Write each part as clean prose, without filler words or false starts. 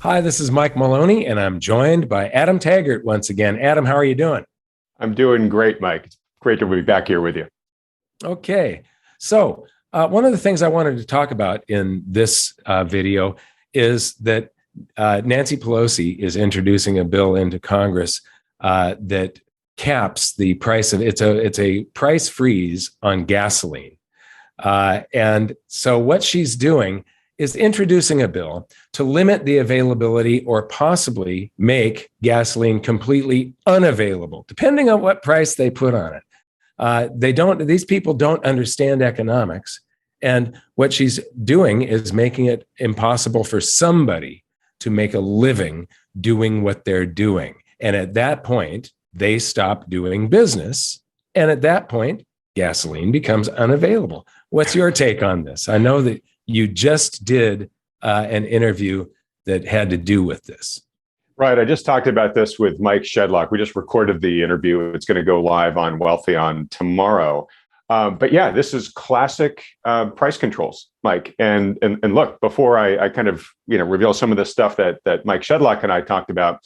Hi, this is Mike Maloney, and I'm joined by Adam Taggart once again. Adam, how are you doing? I'm doing great, Mike. It's great to be back here with you. Okay. One of the things I wanted to talk about in this video is that Nancy Pelosi is introducing a bill into Congress that caps the price of it's a price freeze on gasoline. And so what she's doing is introducing a bill to limit the availability or possibly make gasoline completely unavailable, depending on what price they put on it. These people don't understand economics. And what she's doing is making it impossible for somebody to make a living doing what they're doing. And at that point, they stop doing business. And at that point, gasoline becomes unavailable. What's your take on this? I know that you just did an interview that had to do with this. Right. I just talked about this with Mike Shedlock. We just recorded the interview. It's going to go live on Wealthy on tomorrow. But yeah, this is classic price controls, Mike. And look, before I kind of reveal some of the stuff that Mike Shedlock and I talked about,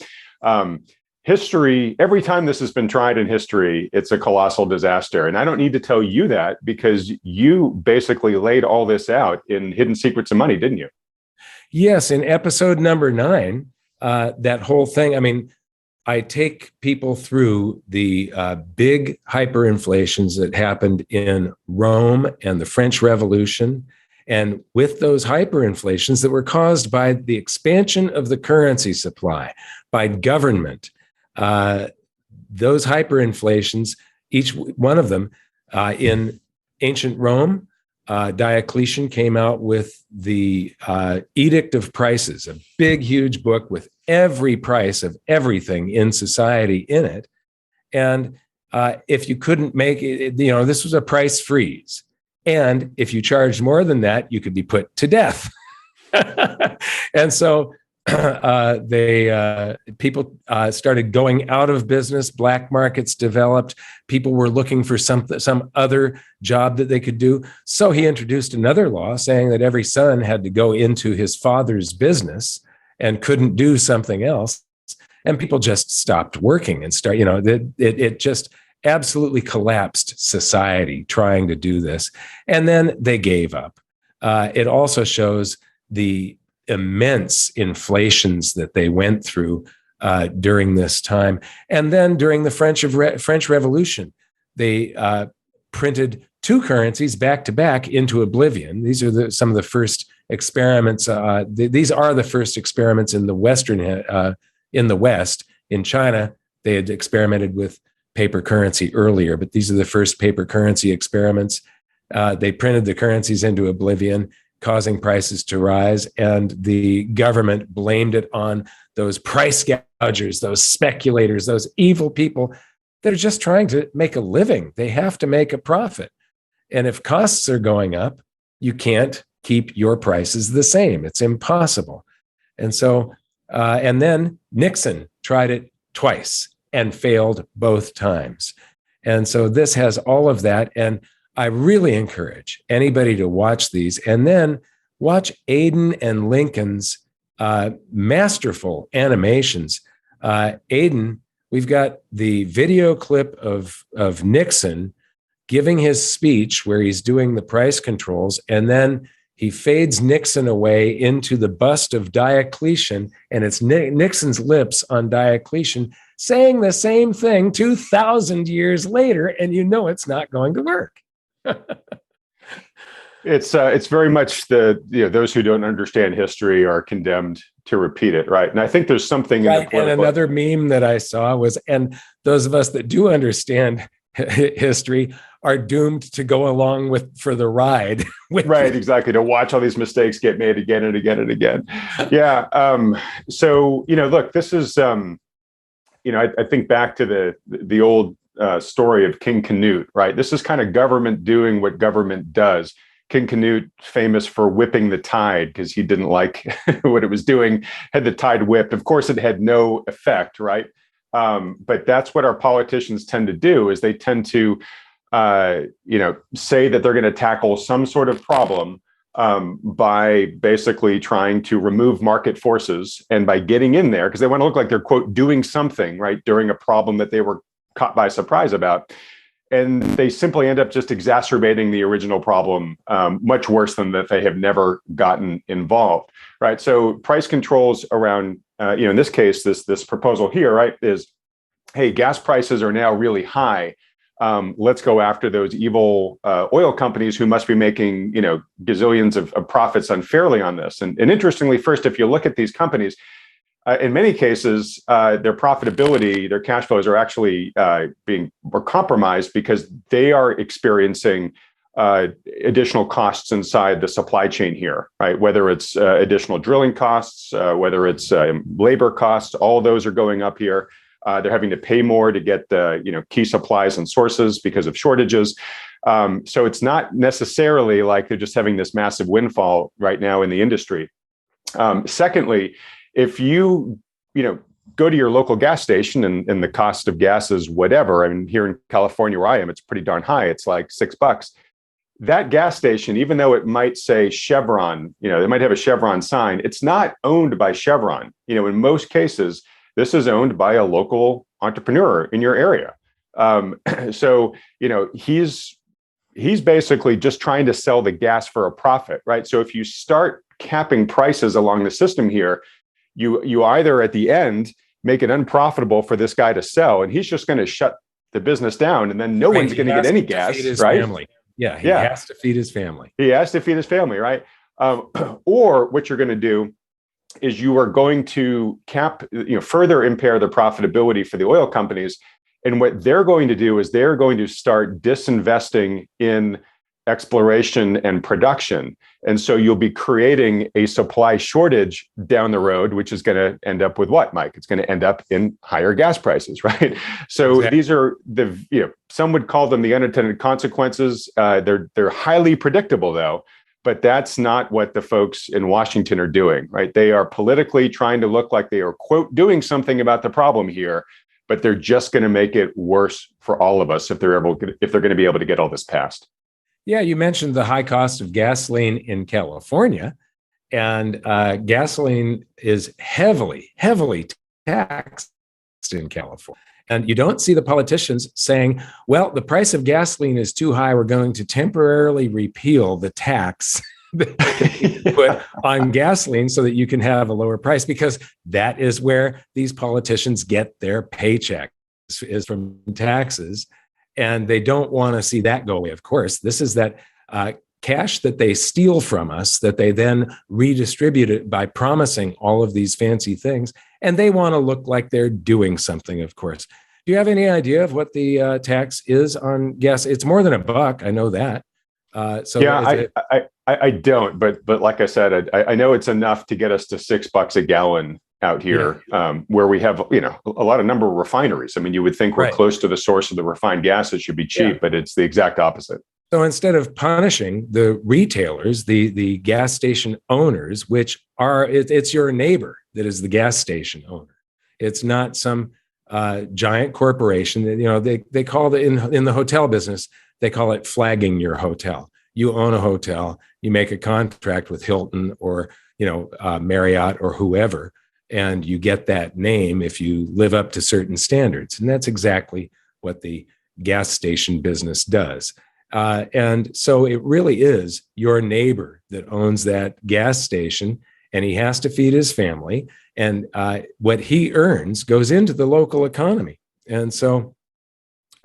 history, every time this has been tried in history, it's a colossal disaster. And I don't need to tell you that because you basically laid all this out in Hidden Secrets of Money, didn't you? Yes. In episode number 9, that whole thing, I mean, I take people through the big hyperinflations that happened in Rome and the French Revolution. And with those hyperinflations that were caused by the expansion of the currency supply, by government, those hyperinflations, each one of them in ancient Rome, Diocletian came out with the Edict of Prices, a big, huge book with every price of everything in society in it. And if you couldn't make it, this was a price freeze. And if you charged more than that, you could be put to death. And so people started going out of business. Black markets developed. People were looking for some other job that they could do. So he introduced another law saying that every son had to go into his father's business and couldn't do something else. And people just stopped working and it just absolutely collapsed society trying to do this. And then they gave up. It also shows the immense inflations that they went through during this time. And then during the French Revolution, they printed 2 currencies back to back into oblivion. These are some of the first experiments. These are the first experiments in the in the West. In China, they had experimented with paper currency earlier, but these are the first paper currency experiments. They printed the currencies into oblivion, causing prices to rise, and the government blamed it on those price gougers, those speculators, those evil people that are just trying to make a living. They have to make a profit. And if costs are going up, you can't keep your prices the same. It's impossible. And so, and then Nixon tried it twice and failed both times. And so this has all of that. And I really encourage anybody to watch these and then watch Aiden and Lincoln's masterful animations. Aiden, we've got the video clip of Nixon giving his speech where he's doing the price controls, and then he fades Nixon away into the bust of Diocletian, and it's Nixon's lips on Diocletian saying the same thing 2,000 years later, and it's not going to work. It's very much those who don't understand history are condemned to repeat it, right? And I think there's something right. And another meme that I saw was, and those of us that do understand history are doomed to go along for the ride. Right, exactly. To watch all these mistakes get made again and again and again. Yeah. So look, this is I think back to the old story of King Canute, right? This is kind of government doing what government does. King Canute, famous for whipping the tide because he didn't like what it was doing, had the tide whipped. Of course, it had no effect, right? But that's what our politicians tend to do, is they tend to, say that they're going to tackle some sort of problem by basically trying to remove market forces and by getting in there because they want to look like they're, quote, doing something, right, during a problem that they were caught by surprise about. And they simply end up just exacerbating the original problem much worse than that they have never gotten involved, right? So price controls around, in this case, this proposal here, right, is, hey, gas prices are now really high. Let's go after those evil oil companies who must be making, gazillions of profits unfairly on this. And interestingly, first, if you look at these companies, in many cases, their profitability, their cash flows are actually being compromised because they are experiencing additional costs inside the supply chain here, right? Whether it's additional drilling costs, whether it's labor costs, all of those are going up here. They're having to pay more to get the key supplies and sources because of shortages. So it's not necessarily like they're just having this massive windfall right now in the industry. Secondly, if you go to your local gas station and the cost of gas is whatever, I mean, here in California where I am, it's pretty darn high. It's like $6. That gas station, even though it might say Chevron, they might have a Chevron sign, it's not owned by Chevron. In most cases, this is owned by a local entrepreneur in your area. So, he's basically just trying to sell the gas for a profit, right? So if you start capping prices along the system here, you either at the end make it unprofitable for this guy to sell, and he's just going to shut the business down, and then no one's going to get any gas, right? Family. Yeah, he has to feed his family. He has to feed his family, right? Or what you're going to do is you are going to cap, further impair the profitability for the oil companies. And what they're going to do is they're going to start disinvesting in exploration and production. And so you'll be creating a supply shortage down the road, which is going to end up with what, Mike? It's going to end up in higher gas prices, right? So exactly. These are some would call them the unintended consequences. They're highly predictable though, but that's not what the folks in Washington are doing, right? They are politically trying to look like they are, quote, doing something about the problem here, but they're just going to make it worse for all of us if they're going to be able to get all this passed. Yeah, you mentioned the high cost of gasoline in California, and gasoline is heavily taxed in California. And you don't see the politicians saying, well, the price of gasoline is too high. We're going to temporarily repeal the tax that you put on gasoline so that you can have a lower price, because that is where these politicians get their paycheck, is from taxes. And they don't want to see that go away. Of course, this is that cash that they steal from us, that they then redistribute it by promising all of these fancy things. And they want to look like they're doing something, of course. Do you have any idea of what the tax is on gas? It's more than $1. I know that. I don't. But like I said, I know it's enough to get us to $6 a gallon out here, where we have, a lot of number of refineries. I mean, you would think we're close to the source of the refined gas. It should be cheap, but it's the exact opposite. So instead of punishing the retailers, the gas station owners, which are, it's your neighbor that is the gas station owner. It's not some giant corporation that, they call it in the hotel business, they call it flagging your hotel. You own a hotel, you make a contract with Hilton or, Marriott or whoever, and you get that name if you live up to certain standards. And that's exactly what the gas station business does. And so it really is your neighbor that owns that gas station, and he has to feed his family. And what he earns goes into the local economy. And so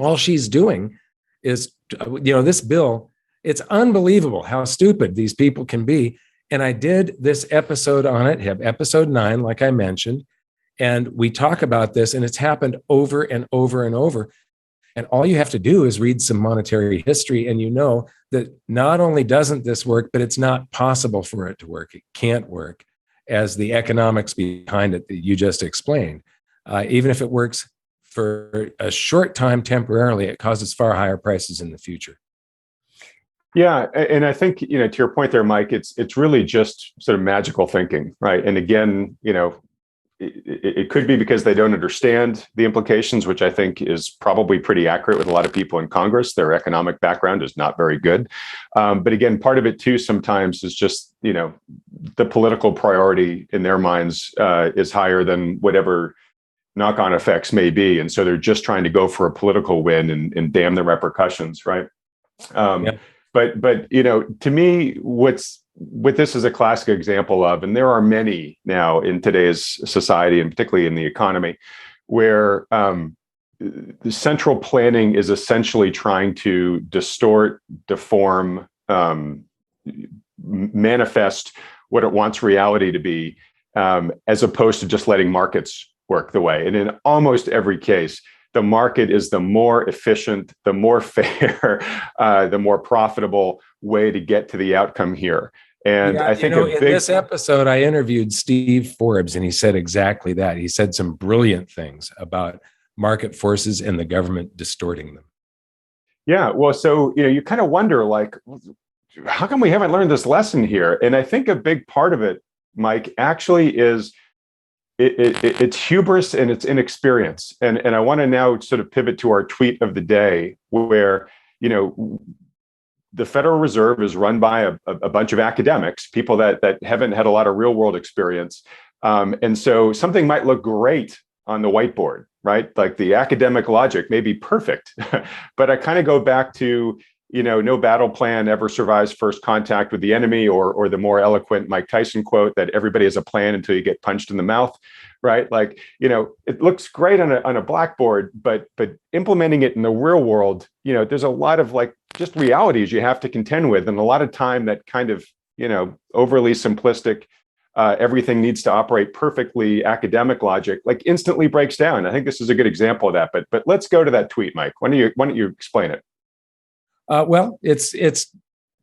all she's doing is, this bill, it's unbelievable how stupid these people can be. And I did this episode on it, have episode 9, like I mentioned, and we talk about this, and it's happened over and over and over. And all you have to do is read some monetary history, and that not only doesn't this work, but it's not possible for it to work. It can't work, as the economics behind it that you just explained. Even if it works for a short time temporarily, it causes far higher prices in the future. Yeah, and I think, to your point there, Mike, it's really just sort of magical thinking, right? And again, it could be because they don't understand the implications, which I think is probably pretty accurate with a lot of people in Congress. Their economic background is not very good. But again, part of it too sometimes is just, the political priority in their minds is higher than whatever knock-on effects may be. And so they're just trying to go for a political win and damn the repercussions, right? Yeah. But to me, what this is a classic example of, and there are many now in today's society, and particularly in the economy, where the central planning is essentially trying to distort, deform, manifest what it wants reality to be, as opposed to just letting markets work the way. And in almost every case, the market is the more efficient, the more fair, the more profitable way to get to the outcome here. And I think in this episode, I interviewed Steve Forbes, and he said exactly that. He said some brilliant things about market forces and the government distorting them. Yeah, well, so you kind of wonder, like, how come we haven't learned this lesson here? And I think a big part of it, Mike, actually is it's hubris and it's inexperience. And I want to now sort of pivot to our tweet of the day, where the Federal Reserve is run by a bunch of academics, people that haven't had a lot of real world experience. And so something might look great on the whiteboard, right? Like the academic logic may be perfect, but I kind of go back to, no battle plan ever survives first contact with the enemy, or the more eloquent Mike Tyson quote that everybody has a plan until you get punched in the mouth, right? Like, it looks great on a blackboard, but implementing it in the real world, there's a lot of just realities you have to contend with. And a lot of time that kind of, overly simplistic, everything needs to operate perfectly academic logic, instantly breaks down. I think this is a good example of that, but let's go to that tweet, Mike. Why don't you explain it? Well, it's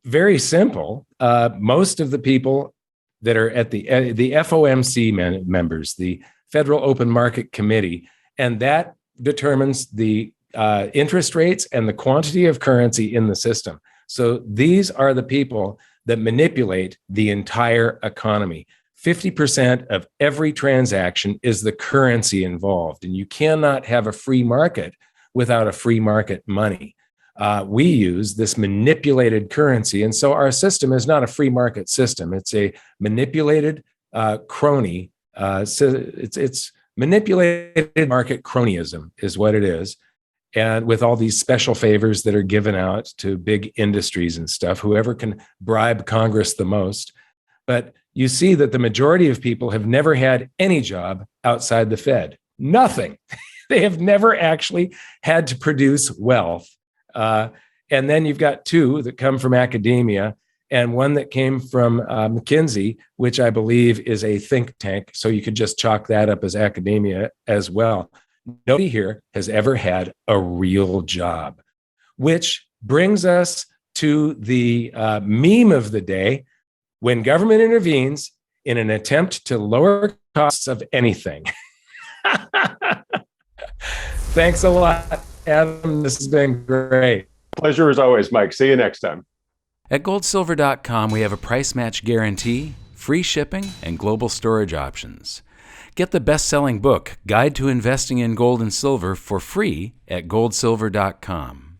very simple. Most of the people that are at the FOMC members, the Federal Open Market Committee, and that determines the interest rates and the quantity of currency in the system. So these are the people that manipulate the entire economy. 50% of every transaction is the currency involved, and you cannot have a free market without a free market money. We use this manipulated currency. And so our system is not a free market system. It's a manipulated crony. It's manipulated market cronyism is what it is. And with all these special favors that are given out to big industries and stuff, whoever can bribe Congress the most. But you see that the majority of people have never had any job outside the Fed. Nothing. They have never actually had to produce wealth. And then you've got two that come from academia and one that came from McKinsey, which I believe is a think tank. So you could just chalk that up as academia as well. Nobody here has ever had a real job, which brings us to the meme of the day: when government intervenes in an attempt to lower costs of anything. Thanks a lot, Adam. This has been great. Pleasure as always, Mike. See you next time. At goldsilver.com, we have a price match guarantee, free shipping, and global storage options. Get the best-selling book, Guide to Investing in Gold and Silver, for free at goldsilver.com.